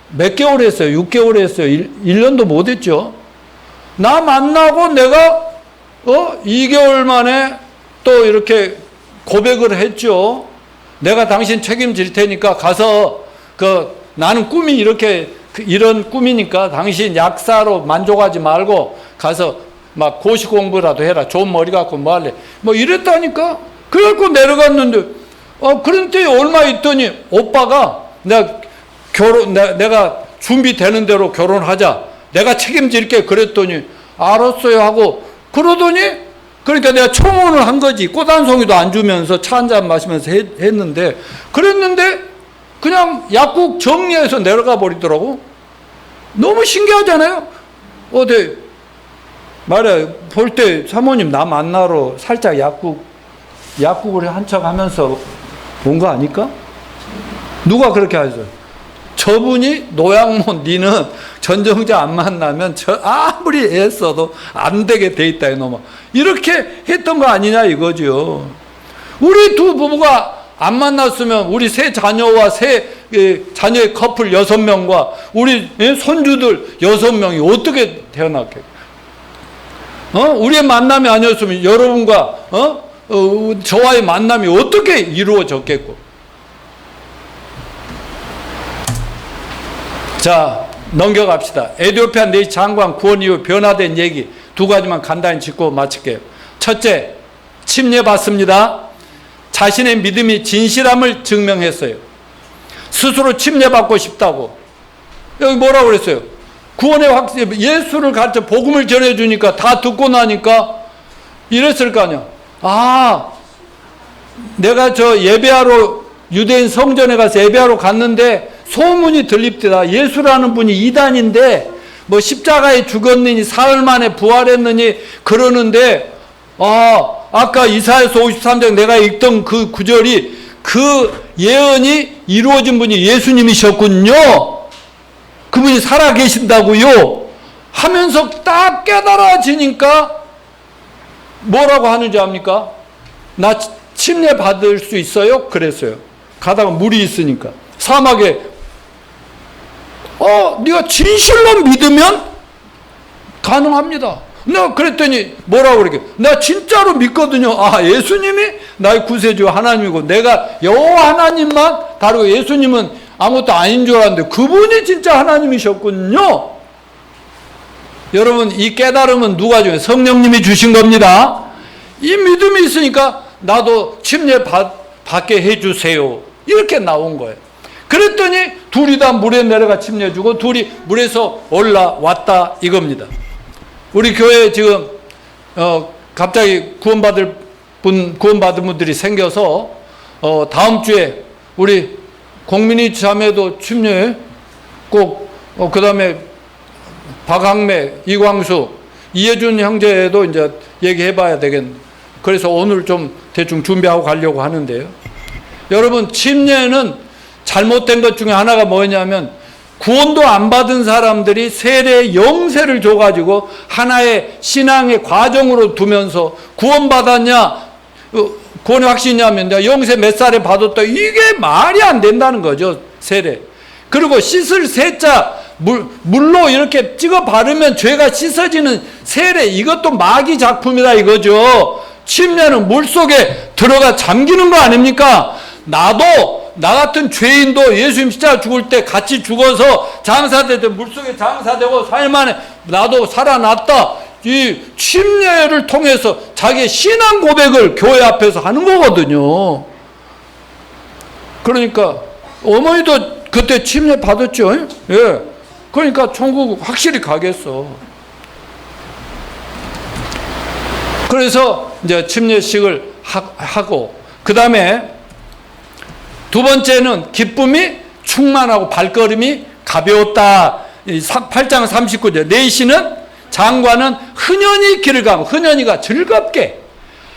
몇 개월 했어요? 6개월 했어요? 1년도 못 했죠. 나 만나고 내가 2개월 만에 또 이렇게 고백을 했죠. 내가 당신 책임질 테니까 가서 나는 꿈이 이런 꿈이니까 당신 약사로 만족하지 말고 가서 막 고시 공부라도 해라. 좋은 머리 갖고 뭐 할래. 뭐 이랬다니까. 그래갖고 내려갔는데 그런데 얼마 있더니 오빠가 내가 준비되는 대로 결혼하자. 내가 책임질게 그랬더니 알았어요 하고 그러더니 그러니까 내가 청혼을 한 거지. 꽃 한 송이도 안 주면서 차 한 잔 마시면서 했는데 그랬는데 그냥 약국 정리해서 내려가 버리더라고. 너무 신기하잖아요. 어디 말해 볼 때 사모님 나 만나러 살짝 약국을 한 척 하면서 온 거 아닐까? 누가 그렇게 하셨어요? 저분이 노양모 니는 전정자 안 만나면 아무리 애써도 안 되게 돼 있다 이놈아. 이렇게 했던 거 아니냐 이거죠. 우리 두 부부가 안 만났으면 우리 세 자녀와 자녀의 커플 6명과 우리 손주들 6명이 어떻게 태어났겠어요? 우리의 만남이 아니었으면 여러분과 저와의 만남이 어떻게 이루어졌겠고. 자, 넘겨갑시다. 에티오피아 내시 장관 구원 이후 변화된 얘기 2가지만 간단히 짚고 마칠게요. 첫째, 침례받습니다. 자신의 믿음이 진실함을 증명했어요. 스스로 침례받고 싶다고. 여기 뭐라고 그랬어요? 구원의 확신, 예수를 가르쳐 복음을 전해주니까 다 듣고 나니까 이랬을 거 아니야. 아, 내가 저 예배하러 유대인 성전에 가서 예배하러 갔는데 소문이 들립니다. 예수라는 분이 이단인데 뭐 십자가에 죽었느니 사흘 만에 부활했느니 그러는데 아까 이사야서 53장 내가 읽던 그 구절이 그 예언이 이루어진 분이 예수님이셨군요. 그분이 살아계신다고요 하면서 딱 깨달아지니까 뭐라고 하는지 압니까? 나 침례 받을 수 있어요? 그랬어요. 가다가 물이 있으니까 사막에 네가 진실로 믿으면 가능합니다. 내가 그랬더니 뭐라고 그러게? 나 진짜로 믿거든요. 예수님이 나의 구세주 하나님이고 내가 여호와 하나님만 다르고 예수님은 아무것도 아닌 줄 알았는데 그분이 진짜 하나님이셨군요. 여러분 이 깨달음은 누가 주요? 성령님이 주신 겁니다. 이 믿음이 있으니까 나도 침례 받게 해주세요. 이렇게 나온 거예요. 그랬더니 둘이 다 물에 내려가 침례 주고 둘이 물에서 올라왔다 이겁니다. 우리 교회에 지금 갑자기 구원받은 분들이 생겨서 다음 주에 우리 공민이 자매도 침례 꼭 그 다음에 박학매, 이광수, 이혜준 형제도 이제 얘기해봐야 되겠네. 그래서 오늘 좀 대충 준비하고 가려고 하는데요. 여러분 침례는 잘못된 것 중에 하나가 뭐냐면 구원도 안 받은 사람들이 세례 영세를 줘가지고 하나의 신앙의 과정으로 두면서 구원받았냐 구원의 확신이냐면 영세 몇 살에 받았다 이게 말이 안 된다는 거죠. 세례. 그리고 씻을 세자 물로 이렇게 찍어 바르면 죄가 씻어지는 세례 이것도 마귀 작품이다 이거죠. 침례는 물속에 들어가 잠기는 거 아닙니까? 나도 나 같은 죄인도 예수님 십자가 죽을 때 같이 죽어서 장사되되 물속에 장사되고 4일 만에 나도 살아났다. 이 침례를 통해서 자기의 신앙 고백을 교회 앞에서 하는 거거든요. 그러니까 어머니도 그때 침례 받았죠. 예. 그러니까 천국 확실히 가겠어. 그래서 이제 침례식을 하고 그 다음에 두 번째는 기쁨이 충만하고 발걸음이 가벼웠다. 8장 39절 내시는 장관은 흔연히 길을 가고 흔연히가 즐겁게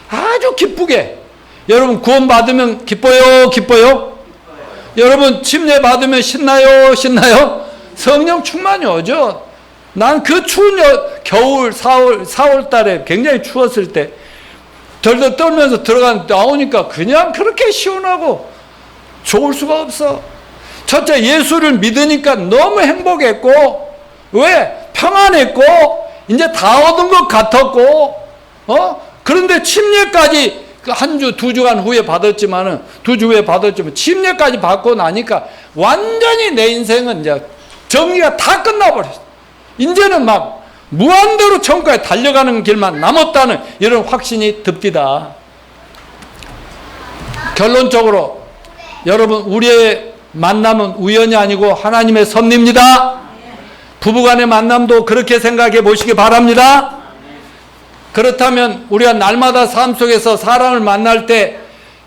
아주 기쁘게. 여러분 구원 받으면 기뻐요? 여러분 침례 받으면 신나요? 성령 충만이 오죠. 난 그 추운 겨울 4월 달에 굉장히 추웠을 때 덜덜 떨면서 나오니까 그냥 그렇게 시원하고 좋을 수가 없어. 첫째 예수를 믿으니까 너무 행복했고 왜? 평안했고 이제 다 얻은 것 같았고 그런데 침례까지 한 주, 2주간 후에 받았지만 침례까지 받고 나니까 완전히 내 인생은 이제 정리가 다 끝나버렸어. 이제는 막 무한대로 천국에 달려가는 길만 남았다는 이런 확신이 듭니다. 결론적으로 여러분 우리의 만남은 우연이 아니고 하나님의 섭리입니다. 부부간의 만남도 그렇게 생각해 보시기 바랍니다. 그렇다면 우리가 날마다 삶 속에서 사람을 만날 때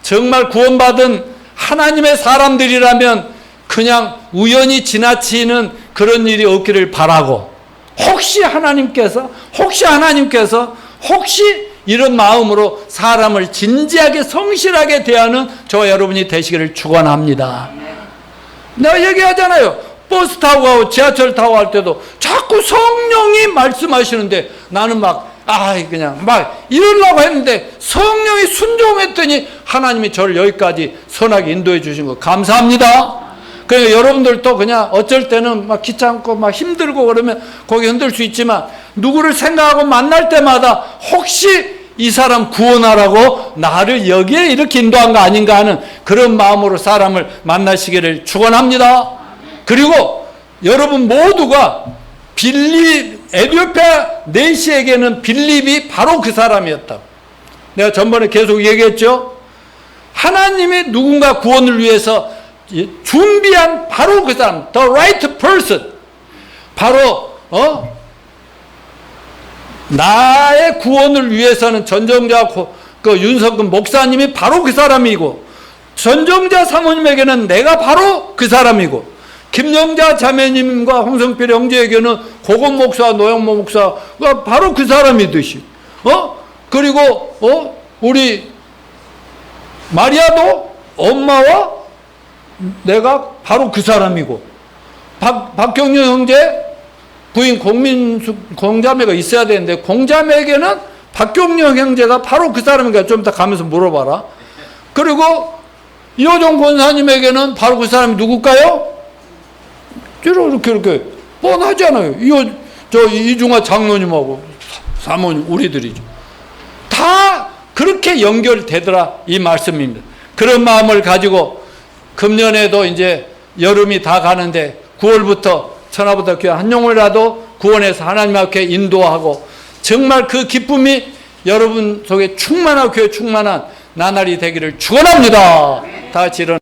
정말 구원받은 하나님의 사람들이라면 그냥 우연히 지나치는 그런 일이 없기를 바라고, 혹시 하나님께서 이런 마음으로 사람을 진지하게 성실하게 대하는 저와 여러분이 되시기를 축원합니다. 내가 얘기하잖아요. 버스 타고 가고 지하철 타고 갈 때도 자꾸 성령이 말씀하시는데 나는 그냥 이러려고 했는데 성령이 순종했더니 하나님이 저를 여기까지 선하게 인도해 주신 거 감사합니다. 그러니까 여러분들도 그냥 어쩔 때는 귀찮고 힘들고 그러면 거기 흔들 수 있지만 누구를 생각하고 만날 때마다 혹시 이 사람 구원하라고 나를 여기에 이렇게 인도한 거 아닌가 하는 그런 마음으로 사람을 만나시기를 축원합니다. 그리고 여러분 모두가 에디오피아 내시에게는 빌립이 바로 그 사람이었다. 내가 전번에 계속 얘기했죠. 하나님이 누군가 구원을 위해서 준비한 바로 그 사람, the right person. 바로 나의 구원을 위해서는 전정자 윤석근 목사님이 바로 그 사람이고, 전정자 사모님에게는 내가 바로 그 사람이고, 김영자 자매님과 홍성필 형제에게는 고건 목사, 노영모 목사가 바로 그 사람이듯이, 그리고 우리 마리아도 엄마와 내가 바로 그 사람이고, 박경유 형제 부인 공자매가 있어야 되는데 공자매에게는 박경유 형제가 바로 그 사람이니까 좀 이따 가면서 물어봐라. 그리고 이호정 권사님에게는 바로 그 사람이 누굴까요? 이렇게 뻔하잖아요. 이중화 장로님하고 사모님 우리들이죠. 다 그렇게 연결되더라 이 말씀입니다. 그런 마음을 가지고 금년에도 이제 여름이 다 가는데 9월부터 천하보다 귀한 한 영혼이라도 구원해서 하나님 앞에 인도하고 정말 그 기쁨이 여러분 속에 충만하고 교회 충만한 나날이 되기를 축원합니다. 다 같이 일어나